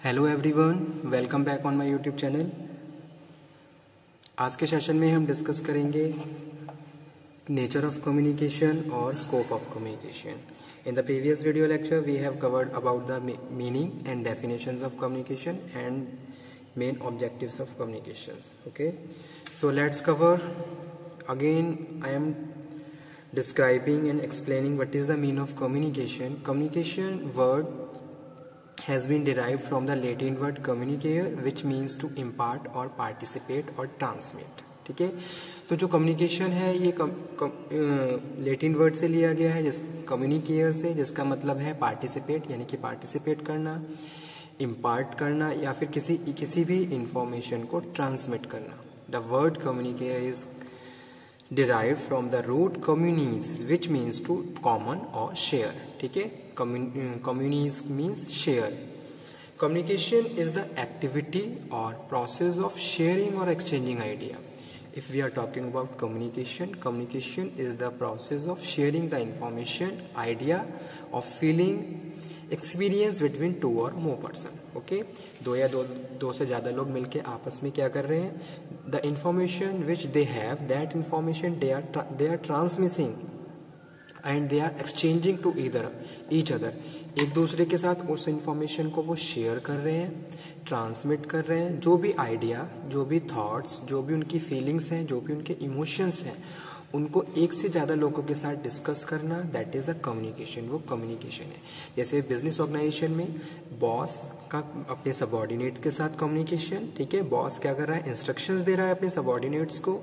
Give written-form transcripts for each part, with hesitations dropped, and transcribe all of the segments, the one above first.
Hello everyone, welcome back on my YouTube channel. आज के session में हम डिस्कस करेंगे नेचर ऑफ कम्युनिकेशन और scope of communication. In the previous video lecture we have covered about the meaning and definitions of communication and main objectives of communication. Okay, so let's cover again. I am describing and explaining what is the meaning of communication. Communication word has been derived from the Latin word communicare, which means to impart or participate or transmit. ठीक है, तो जो communication है ये Latin word से लिया गया है, जिस कम्युनिकेयर से, जिसका मतलब है पार्टिसिपेट, यानी कि पार्टिसिपेट करना, इम्पार्ट करना या फिर किसी भी इंफॉर्मेशन को ट्रांसमिट करना। The word communicare is derived from the root communis, which means to common or share. ठीक है, communis means share. Communication is the activity or process of sharing or exchanging idea. If we are talking about communication, communication is the process of sharing the information, idea, or feeling, experience between two और more person. Okay, दो से ज्यादा लोग मिलके आपस में क्या कर रहे हैं, the information which they have, that information they are transmitting and they are exchanging to each other. एक दूसरे के साथ उस इंफॉर्मेशन को वो शेयर कर रहे हैं, ट्रांसमिट कर रहे हैं। जो भी आइडिया, जो भी थॉट्स, जो भी उनकी फीलिंग्स हैं, जो भी उनके इमोशंस हैं, उनको एक से ज्यादा लोगों के साथ डिस्कस करना, दैट इज अ कम्युनिकेशन। वो कम्युनिकेशन है। जैसे बिजनेस ऑर्गेनाइजेशन में बॉस का अपने सबऑर्डिनेट के साथ कम्युनिकेशन, ठीक है, बॉस क्या कर रहा है, इंस्ट्रक्शंस दे रहा है अपने सबऑर्डिनेट्स को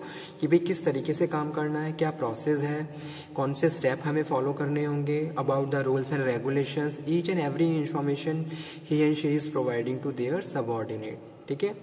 कि भाई किस तरीके से काम करना है, क्या प्रोसेस है, कौन से स्टेप हमें फॉलो करने होंगे, about the rules and regulations, each and every information he and she is providing to their subordinate. ठीक है,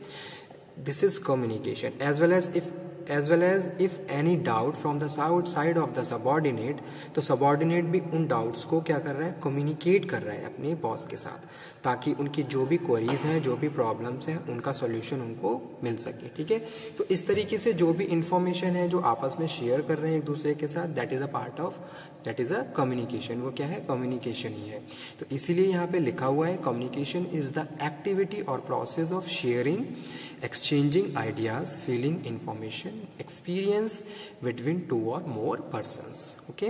this is communication. as well as if any doubt from the side of the subordinate, तो subordinate भी उन doubts को क्या कर रहा है, कम्युनिकेट कर रहा है अपने बॉस के साथ, ताकि उनकी जो भी क्वेरीज हैं, जो भी प्रॉब्लम्स हैं, उनका सॉल्यूशन उनको मिल सके। ठीक है, तो इस तरीके से जो भी इंफॉर्मेशन है जो आपस में शेयर कर रहे हैं एक दूसरे के साथ, दैट इज अ कम्युनिकेशन। वो क्या है, कम्युनिकेशन ही है। तो इसीलिए यहाँ पे लिखा हुआ है कम्युनिकेशन इज द एक्टिविटी और process of sharing, exchanging ideas, feeling, information, experience between two or more persons. Okay,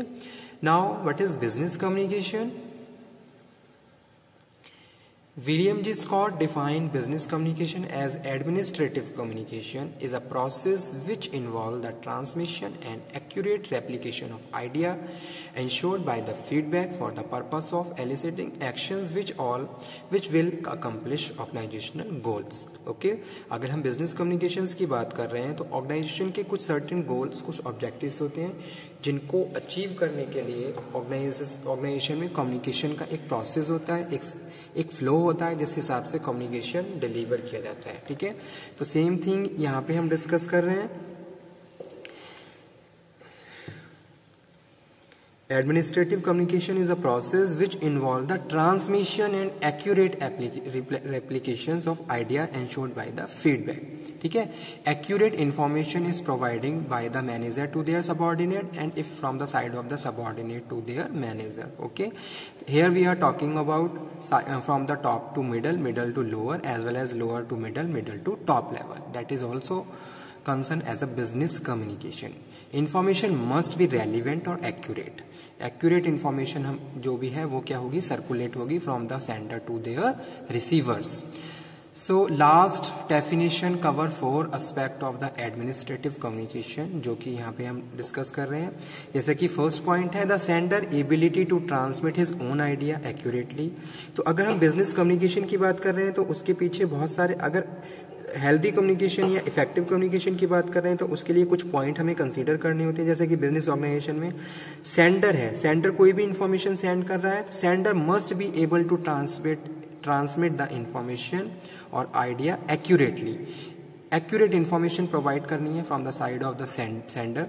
now what is business communication? William G. Scott defined business communication as administrative communication is a process which involves the transmission and accurate replication of idea ensured by the feedback for the purpose of eliciting actions which will accomplish organizational goals. Okay, अगर हम business communications की बात कर रहे हैं तो organization के कुछ certain goals, कुछ objectives होते हैं जिनको अचीव करने के लिए ऑर्गेनाइजेशन में कम्युनिकेशन का एक प्रोसेस होता है, एक फ्लो होता है, जिस हिसाब से कम्युनिकेशन डिलीवर किया जाता है। ठीक है, तो सेम थिंग यहाँ पे हम डिस्कस कर रहे हैं। Administrative communication is a process which involves the transmission and accurate replications of idea ensured by the feedback. ठीक है, accurate information is providing by the manager to their subordinate and if from the side of the subordinate to their manager. Okay, here we are talking about from the top to middle to lower, as well as lower to middle to top level. That is also concerned as a business communication. Information must be relevant और accurate. Accurate information हम जो भी है वो क्या होगी, circulate होगी from the sender to their receivers. So last definition cover 4 aspect of the administrative communication, जो कि यहाँ पे हम डिस्कस कर रहे हैं। जैसे कि फर्स्ट पॉइंट है the sender ability to transmit his own idea accurately. तो अगर हम बिजनेस कम्युनिकेशन की बात कर रहे हैं तो उसके पीछे बहुत सारे, अगर हेल्दी कम्युनिकेशन या इफेक्टिव कम्युनिकेशन की बात कर रहे हैं तो उसके लिए कुछ पॉइंट हमें कंसीडर करने होते हैं। जैसे कि बिजनेस ऑर्गेनाइजेशन में सेंडर है, सेंडर कोई भी इंफॉर्मेशन सेंड कर रहा है, sender must be able to transmit the information और idea accurately. Accurate information provide करनी है from the side of the sender,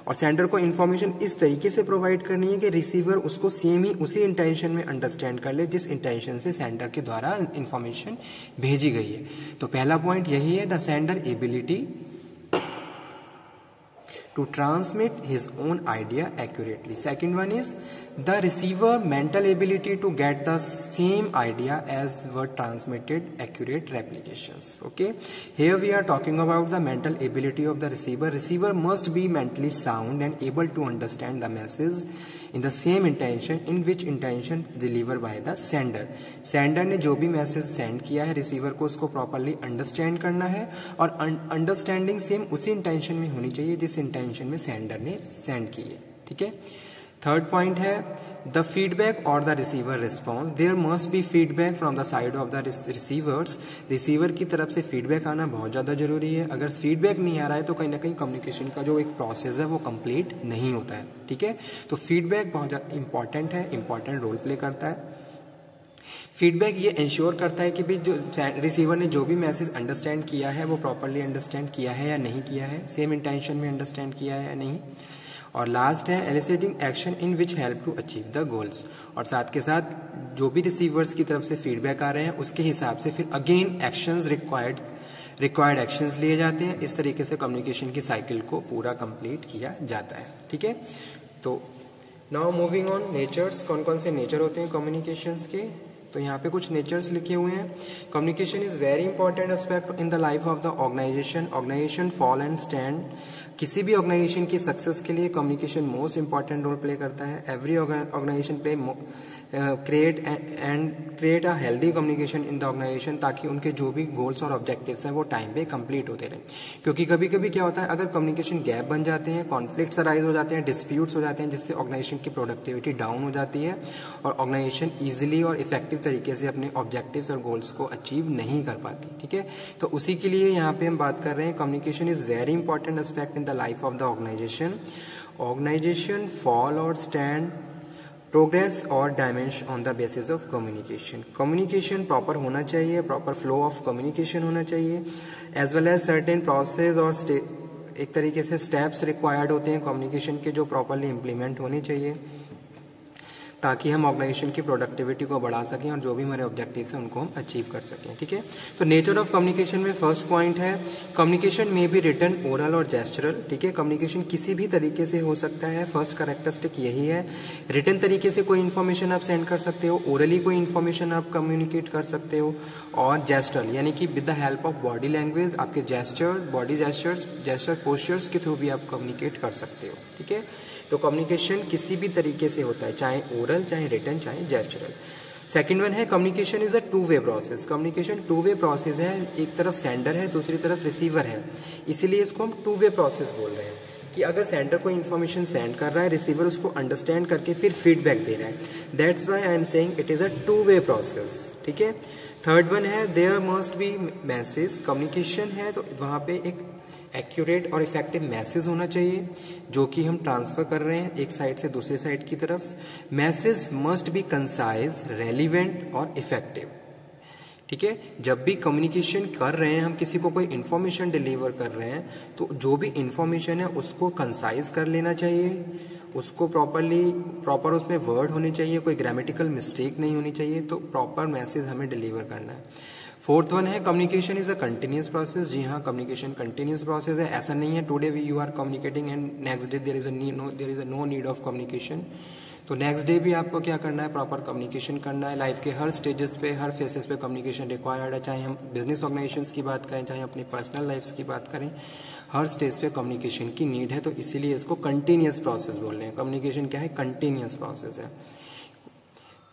और सेंडर को इन्फॉर्मेशन इस तरीके से प्रोवाइड करनी है कि रिसीवर उसको सेम ही उसी इंटेंशन में अंडरस्टैंड कर ले जिस इंटेंशन से सेंडर के द्वारा इन्फॉर्मेशन भेजी गई है। तो पहला पॉइंट यही है, the sender ability to transmit his own idea accurately. Second one is the receiver mental ability to get the same idea as were transmitted accurate replications. Okay, here we are talking about the mental ability of the receiver. Receiver must be mentally sound and able to understand the message in the same intention in which intention delivered by the sender. Sender ने जो भी message send किया है receiver को उसको properly understand करना है और अंडरस्टैंडिंग सेम उसी इंटेंशन में होनी चाहिए जिस इंटेंशन में सेंडर ने सेंड की है. ठीक है. थर्ड पॉइंट है द फीडबैक और the receiver response. There must be feedback from the side of the receivers. Receiver की तरफ से फीडबैक आना बहुत ज्यादा जरूरी है. अगर फीडबैक नहीं आ रहा है तो कहीं ना कहीं कम्युनिकेशन का जो एक प्रोसेस है वो कंप्लीट नहीं होता है. ठीक है. तो फीडबैक बहुत ज्यादा इंपॉर्टेंट है, इंपॉर्टेंट रोल प्ले करता है. फीडबैक ये इंश्योर करता है कि भाई जो रिसीवर ने जो भी मैसेज अंडरस्टैंड किया है वो प्रॉपरली अंडरस्टैंड किया है या नहीं किया है, सेम इंटेंशन में अंडरस्टैंड किया है या नहीं. और लास्ट है eliciting action in which help to achieve the goals. और साथ के साथ जो भी रिसीवर्स की तरफ से फीडबैक आ रहे हैं उसके हिसाब से फिर अगेन एक्शंस रिक्वायर्ड एक्शंस लिए जाते हैं. इस तरीके से कम्युनिकेशन की साइकिल को पूरा कंप्लीट किया जाता है. ठीक है. तो नाउ मूविंग ऑन नेचर्स. कौन कौन से नेचर होते हैं कम्युनिकेशंस के. तो यहाँ पे कुछ नेचर्स लिखे हुए हैं. Communication is very important aspect in the life of the organization. Organization fall and stand. किसी भी ऑर्गेनाइजेशन की सक्सेस के लिए communication most important role play करता है. Every organization play create a healthy communication in the organization ताकि उनके जो भी गोल्स और ऑब्जेक्टिव्स हैं वो टाइम पे कंप्लीट होते रहे. क्योंकि कभी कभी क्या होता है अगर कम्युनिकेशन गैप बन जाते हैं, कॉन्फ्लिक्ट्स अराइज हो जाते हैं, डिस्प्यूट्स हो जाते हैं जिससे ऑर्गेनाइजेशन की प्रोडक्टिविटी डाउन हो जाती है और ऑर्गेनाइजेशन ईजिली और इफेक्टिव तरीके से अपने ऑब्जेक्टिव्स और गोल्स को अचीव नहीं कर पाती. ठीक है. तो उसी के लिए यहाँ पे हम बात कर रहे हैं communication is very important aspect in the life of the organization. Organization fall और स्टैंड प्रोग्रेस और dimension on the basis of communication. Communication proper होना चाहिए, प्रॉपर फ्लो ऑफ कम्युनिकेशन होना चाहिए as well as certain process और एक तरीके से स्टेप्स रिक्वायर्ड होते हैं कम्युनिकेशन के जो प्रॉपरली इम्प्लीमेंट होने चाहिए ताकि हम ऑर्गेनाइजेशन की प्रोडक्टिविटी को बढ़ा सकें और जो भी हमारे ऑब्जेक्टिव्स हैं उनको हम अचीव कर सकें. ठीक है. तो नेचर ऑफ कम्युनिकेशन में फर्स्ट पॉइंट है कम्युनिकेशन में भी रिटन, ओरल और जेस्चरल. ठीक है. कम्युनिकेशन किसी भी तरीके से हो सकता है. फर्स्ट कैरेक्टरिस्टिक यही है. रिटन तरीके से कोई इन्फॉर्मेशन आप सेंड कर सकते हो, ओरली कोई इन्फॉर्मेशन आप कम्युनिकेट कर सकते हो और जेस्चरल यानी कि with the help of body language आपके जेस्चर, बॉडी जेस्चर पोस्चर्स के थ्रू भी आप कम्युनिकेट कर सकते हो. ठीक है. तो कम्युनिकेशन किसी भी तरीके से होता है, चाहे ओरल, चाहे रिटन, चाहे जेस्चरल. सेकंड वन है communication is a two way process. Communication to way process है. एक तरफ सेंडर है, दूसरी तरफ रिसीवर है, इसीलिए इसको हम टू वे प्रोसेस बोल रहे हैं कि अगर सेंडर कोई इन्फॉर्मेशन सेंड कर रहा है, रिसीवर उसको अंडरस्टैंड करके फिर फीडबैक दे रहा है. That's why I am saying it is a two way process. ठीक है. थर्ड वन है there must be message. Communication है तो वहां पे एक एक्यूरेट और इफेक्टिव मैसेज होना चाहिए जो कि हम ट्रांसफर कर रहे हैं एक साइड से दूसरे साइड की तरफ. Message must be concise, relevant और इफेक्टिव. ठीक है. जब भी कम्युनिकेशन कर रहे हैं, हम किसी को कोई इन्फॉर्मेशन डिलीवर कर रहे हैं तो जो भी इन्फॉर्मेशन है उसको कंसाइज कर लेना चाहिए, उसको प्रॉपर उसमें वर्ड होने चाहिए, कोई ग्रामेटिकल मिस्टेक नहीं होनी चाहिए. तो प्रॉपर मैसेज हमें डिलीवर करना है. फोर्थ वन है communication is a continuous process. जी हाँ, कम्युनिकेशन कंटिन्यूस प्रोसेस है. ऐसा नहीं है today you are communicating and next day there is no need of communication. तो नेक्स्ट डे भी आपको क्या करना है, प्रॉपर कम्युनिकेशन करना है. लाइफ के हर स्टेजेस पे, हर फेसेस पे कम्युनिकेशन रिक्वायर्ड है. चाहे हम बिजनेस ऑर्गेनाइजेशंस की बात करें, चाहे अपनी पर्सनल लाइफ की बात करें, हर स्टेज पे कम्युनिकेशन की नीड है. तो इसीलिए इसको कंटिन्यूस प्रोसेस बोल रहे हैं. कम्युनिकेशन क्या है, कंटिन्यूस प्रोसेस है.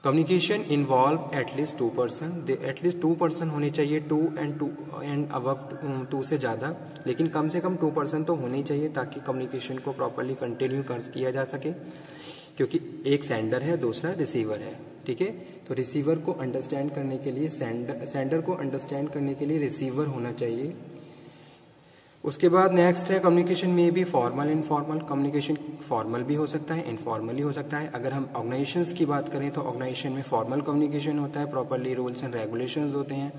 Communication involve at least 2 person. At least 2 person होने चाहिए, 2 एंड अबव 2 से ज़्यादा, लेकिन कम से कम 2 पर्सन तो होने चाहिए ताकि कम्युनिकेशन को प्रॉपरली कंटिन्यू किया जा सके. क्योंकि एक सेंडर है, दूसरा रिसीवर है. ठीक है. तो रिसीवर को अंडरस्टैंड करने के लिए सेंडर को अंडरस्टैंड करने के लिए रिसीवर होना चाहिए. उसके बाद नेक्स्ट है कम्युनिकेशन में भी फॉर्मल इनफॉर्मल. कम्युनिकेशन फॉर्मल भी हो सकता है, इनफॉर्मल हो सकता है. अगर हम ऑर्गेनाइजेशंस की बात करें तो ऑर्गेनाइजेशन में फॉर्मल कम्युनिकेशन होता है, प्रॉपरली रूल्स एंड रेगुलेशंस होते हैं.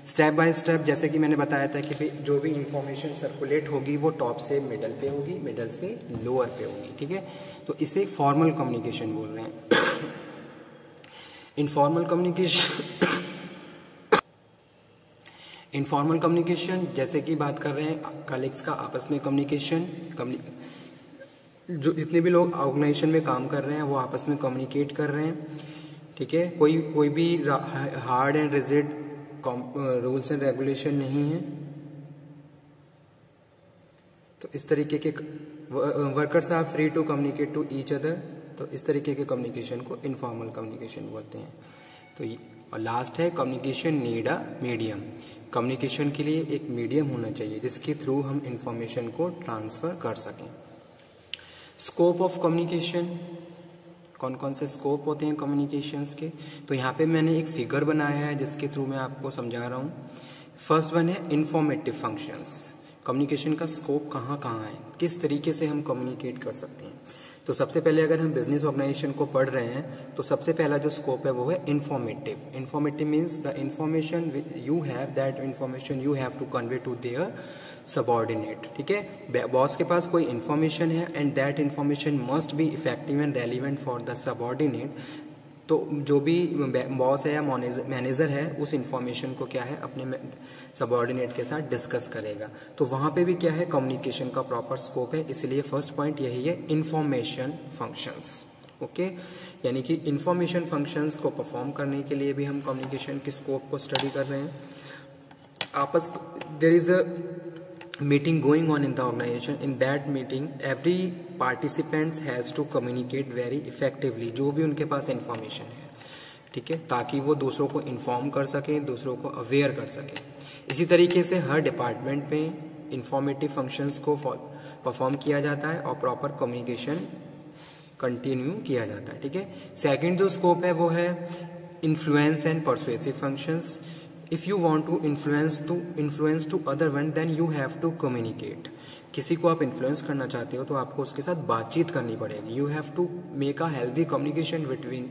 स्टेप बाय स्टेप जैसे कि मैंने बताया था कि जो भी इंफॉर्मेशन सर्कुलेट होगी वो टॉप से मिडल पे होगी, मिडल से लोअर पे होगी. ठीक है. तो इसे फॉर्मल कम्युनिकेशन बोल रहे हैं. इनफॉर्मल कम्युनिकेशन जैसे कि बात कर रहे हैं कलीग्स का आपस में कम्युनिकेशन. जो जितने भी लोग ऑर्गेनाइजेशन में काम कर रहे हैं वो आपस में कम्युनिकेट कर रहे हैं, ठीक है। कोई भी hard and rigid rules and regulation नहीं है। तो इस तरीके के workers are free to communicate to each other. तो इस तरीके के कम्युनिकेशन को इनफॉर्मल कम्युनिकेशन बोलते हैं। तो और लास्ट है communication need a medium. Communication के लिए एक मीडियम होना चाहिए जिसके थ्रू हम इंफॉर्मेशन को ट्रांसफर कर सकें। स्कोप ऑफ कम्युनिकेशन, कौन कौन से स्कोप होते हैं कम्युनिकेशंस के, तो यहाँ पे मैंने एक फिगर बनाया है जिसके थ्रू मैं आपको समझा रहा हूँ। फर्स्ट वन है इंफॉर्मेटिव फंक्शंस। कम्युनिकेशन का स्कोप कहाँ कहाँ है, किस तरीके से हम कम्युनिकेट कर सकते हैं। तो सबसे पहले अगर हम बिजनेस ऑर्गेनाइजेशन को पढ़ रहे हैं तो सबसे पहला जो स्कोप है वो है informative. Informative means the information you have, that information you have to convey to their subordinate, ठीक है। बॉस के पास कोई इंफॉर्मेशन है and that information must be effective and relevant for the subordinate. तो जो भी बॉस है या मैनेजर है उस इंफॉर्मेशन को क्या है अपने सबऑर्डिनेट के साथ डिस्कस करेगा। तो वहां पे भी क्या है कम्युनिकेशन का प्रॉपर स्कोप है। इसलिए फर्स्ट पॉइंट यही है इंफॉर्मेशन फंक्शंस, ओके। यानी कि इंफॉर्मेशन फंक्शंस को परफॉर्म करने के लिए भी हम कम्युनिकेशन के स्कोप को स्टडी कर रहे हैं। There is a meeting going on in the organization. In that meeting every participants has to communicate very effectively जो भी उनके पास इंफॉर्मेशन है, ठीक है, ताकि वो दूसरों को इन्फॉर्म कर सकें, दूसरों को अवेयर कर सकें। इसी तरीके से हर डिपार्टमेंट में इंफॉर्मेटिव फंक्शंस को परफॉर्म किया जाता है और प्रॉपर कम्युनिकेशन कंटिन्यू किया जाता है, ठीक है। सेकंड जो स्कोप है वो है influence and persuasive functions. If you want to influence to other one then you have to communicate. किसी को आप इन्फ्लुएंस करना चाहते हो तो आपको उसके साथ बातचीत करनी पड़ेगी। You have to make a healthy communication between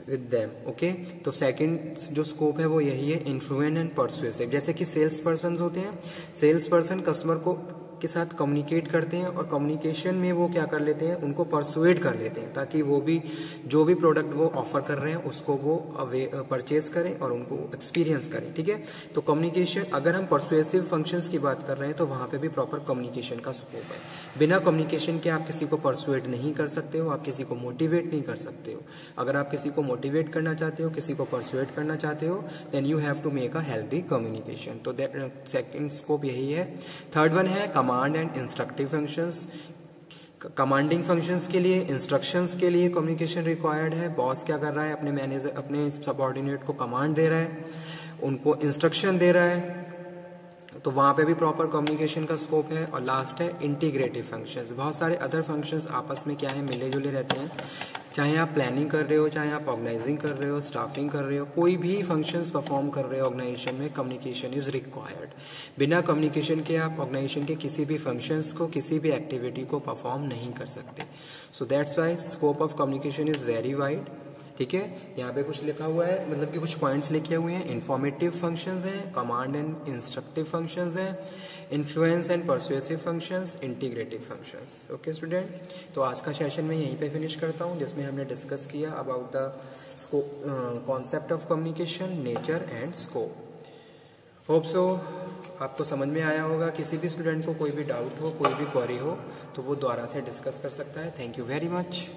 with them, okay. तो सेकंड जो स्कोप है वो यही है इन्फ्लुएंस एंड परसुएसिव। जैसे कि सेल्स पर्सन होते हैं, सेल्स पर्सन कस्टमर को के साथ कम्युनिकेट करते हैं और कम्युनिकेशन में वो क्या कर लेते हैं, उनको परसुएट कर लेते हैं ताकि वो भी जो भी प्रोडक्ट वो ऑफर कर रहे हैं उसको वो परचेज करें और उनको एक्सपीरियंस करें, ठीक है। तो कम्युनिकेशन, अगर हम परसुएसिव फंक्शंस की बात कर रहे हैं तो वहां पे भी प्रॉपर कम्युनिकेशन का स्कोप है। बिना कम्युनिकेशन के आप किसी को परसुएट नहीं कर सकते हो, आप किसी को मोटिवेट नहीं कर सकते हो। अगर आप किसी को मोटिवेट करना चाहते हो, किसी को परसुएट करना चाहते हो, then you have to make a healthy communication. तो सेकंड स्कोप यही है। थर्ड वन है command and instructive functions. Commanding functions के लिए, इंस्ट्रक्शंस के लिए कम्युनिकेशन रिक्वायर्ड है। बॉस क्या कर रहा है, अपने मैनेजर, अपने सबऑर्डिनेट को कमांड दे रहा है, उनको इंस्ट्रक्शन दे रहा है, तो वहां पे भी प्रॉपर कम्युनिकेशन का स्कोप है। और लास्ट है इंटीग्रेटिव फंक्शंस। बहुत सारे अदर फंक्शंस आपस में क्या है, मिले जुले रहते हैं। चाहे आप प्लानिंग कर रहे हो, चाहे आप ऑर्गेनाइजिंग कर रहे हो, स्टाफिंग कर रहे हो, कोई भी फंक्शंस परफॉर्म कर रहे हो ऑर्गेनाइजेशन में, कम्युनिकेशन इज रिक्वायर्ड। बिना कम्युनिकेशन के आप ऑर्गेनाइजेशन के किसी भी फंक्शंस को, किसी भी एक्टिविटी को परफॉर्म नहीं कर सकते। So that's why scope of communication is very wide, ठीक है। यहाँ पे कुछ लिखा हुआ है, मतलब कि कुछ पॉइंट्स लिखे हुए हैं। इंफॉर्मेटिव फंक्शंस हैं, कमांड एंड इंस्ट्रक्टिव फंक्शंस हैं, influence and persuasive functions, integrative functions, okay student. तो आज का सेशन मैं यहीं पे फिनिश करता हूँ जिसमें हमने डिस्कस किया about the concept of communication, nature and scope. Hope so आपको समझ में आया होगा। किसी भी स्टूडेंट को कोई भी डाउट हो, कोई भी क्वेरी हो तो वो दोबारा से डिस्कस कर सकता है। Thank you very much.